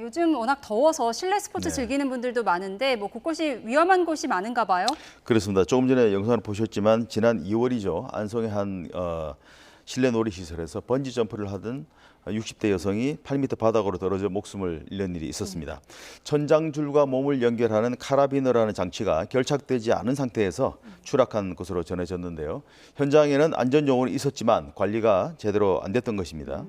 요즘 워낙 더워서 실내 스포츠 네. 즐기는 분들도 많은데 뭐 곳곳이 위험한 곳이 많은가 봐요. 그렇습니다. 조금 전에 영상을 보셨지만 지난 2월이죠. 안성의 한 실내 놀이시설에서 번지 점프를 하던 60대 여성이 8m 바닥으로 떨어져 목숨을 잃는 일이 있었습니다. 천장줄과 몸을 연결하는 카라비너라는 장치가 결착되지 않은 상태에서 추락한 것으로 전해졌는데요. 현장에는 안전요원이 있었지만 관리가 제대로 안 됐던 것입니다.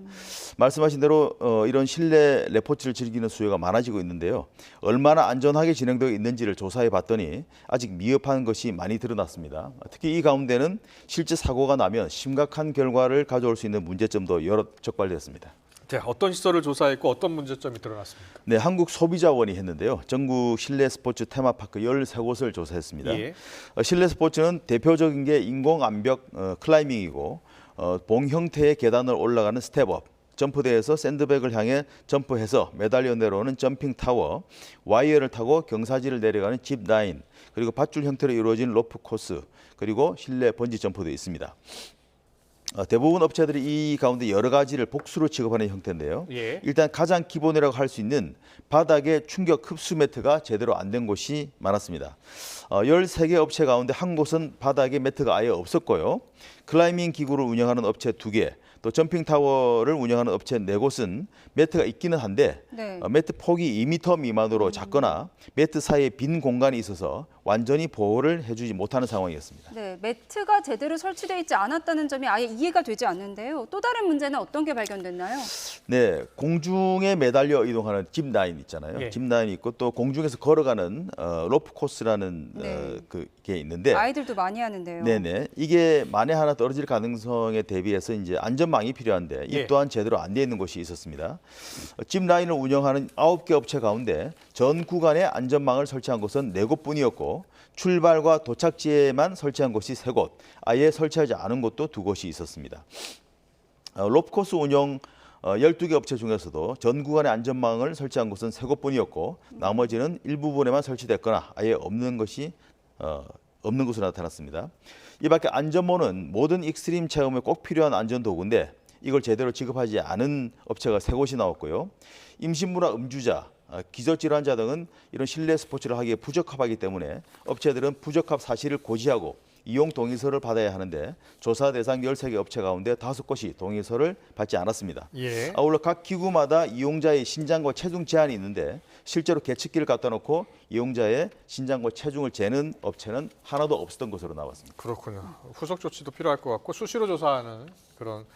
말씀하신 대로 이런 실내 레포츠를 즐기는 수요가 많아지고 있는데요. 얼마나 안전하게 진행되어 있는지를 조사해 봤더니 아직 미흡한 것이 많이 드러났습니다. 특히 이 가운데는 실제 사고가 나면 심각한 결과를 가져올 수 있는 문제점도 여러 적발됐습니다. 네, 어떤 시설을 조사했고 어떤 문제점이 드러났습니까? 네, 한국소비자원이 했는데요. 전국 실내 스포츠 테마파크 13곳을 조사했습니다. 예. 실내 스포츠는 대표적인 게 인공암벽 클라이밍이고 봉 형태의 계단을 올라가는 스텝업, 점프대에서 샌드백을 향해 점프해서 매달려 내려오는 점핑 타워, 와이어를 타고 경사지를 내려가는 집 라인, 그리고 밧줄 형태로 이루어진 로프 코스, 그리고 실내 번지 점프도 있습니다. 대부분 업체들이 이 가운데 여러 가지를 복수로 취급하는 형태인데요. 예. 일단 가장 기본이라고 할 수 있는 바닥에 충격 흡수 매트가 제대로 안 된 곳이 많았습니다. 13개 업체 가운데 한 곳은 바닥에 매트가 아예 없었고요. 클라이밍 기구를 운영하는 업체 2개, 또 점핑 타워를 운영하는 업체 4곳은 매트가 있기는 한데 네. 매트 폭이 2m 미만으로 작거나 매트 사이에 빈 공간이 있어서 완전히 보호를 해주지 못하는 상황이었습니다. 네, 매트가 제대로 설치되어 있지 않았다는 점이 아예 이해가 되지 않는데요. 또 다른 문제는 어떤 게 발견됐나요? 네, 공중에 매달려 이동하는 짚 라인 있잖아요. 예. 짚 라인이 있고 또 공중에서 걸어가는 로프 코스라는 네. 그게 있는데, 아이들도 많이 하는데요. 네네, 이게 만에 하나 떨어질 가능성에 대비해서 이제 안전망이 필요한데 이 예. 또한 제대로 안 돼 있는 곳이 있었습니다. 짚 라인을 운영하는 9개 업체 가운데 전 구간에 안전망을 설치한 곳은 4곳뿐이었고 출발과 도착지에만 설치한 곳이 3곳, 아예 설치하지 않은 곳도 2곳이 있었습니다. 로프코스 운영 12개 업체 중에서도 전 구간에 안전망을 설치한 곳은 3곳뿐이었고 나머지는 일부분에만 설치됐거나 아예 없는 것이 없는 것으로 나타났습니다. 이 밖에 안전모는 모든 익스트림 체험에 꼭 필요한 안전도구인데 이걸 제대로 지급하지 않은 업체가 3곳이 나왔고요. 임신부나 음주자, 기저질환자 등은 이런 실내 스포츠를 하기에 부적합하기 때문에 업체들은 부적합 사실을 고지하고 이용 동의서를 받아야 하는데 조사 대상 13개 업체 가운데 5곳이 동의서를 받지 않았습니다. 예. 아울러 각 기구마다 이용자의 신장과 체중 제한이 있는데 실제로 계측기를 갖다 놓고 이용자의 신장과 체중을 재는 업체는 하나도 없었던 것으로 나왔습니다. 그렇군요. 후속 조치도 필요할 것 같고 수시로 조사하는 그런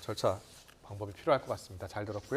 절차 방법이 필요할 것 같습니다. 잘 들었고요.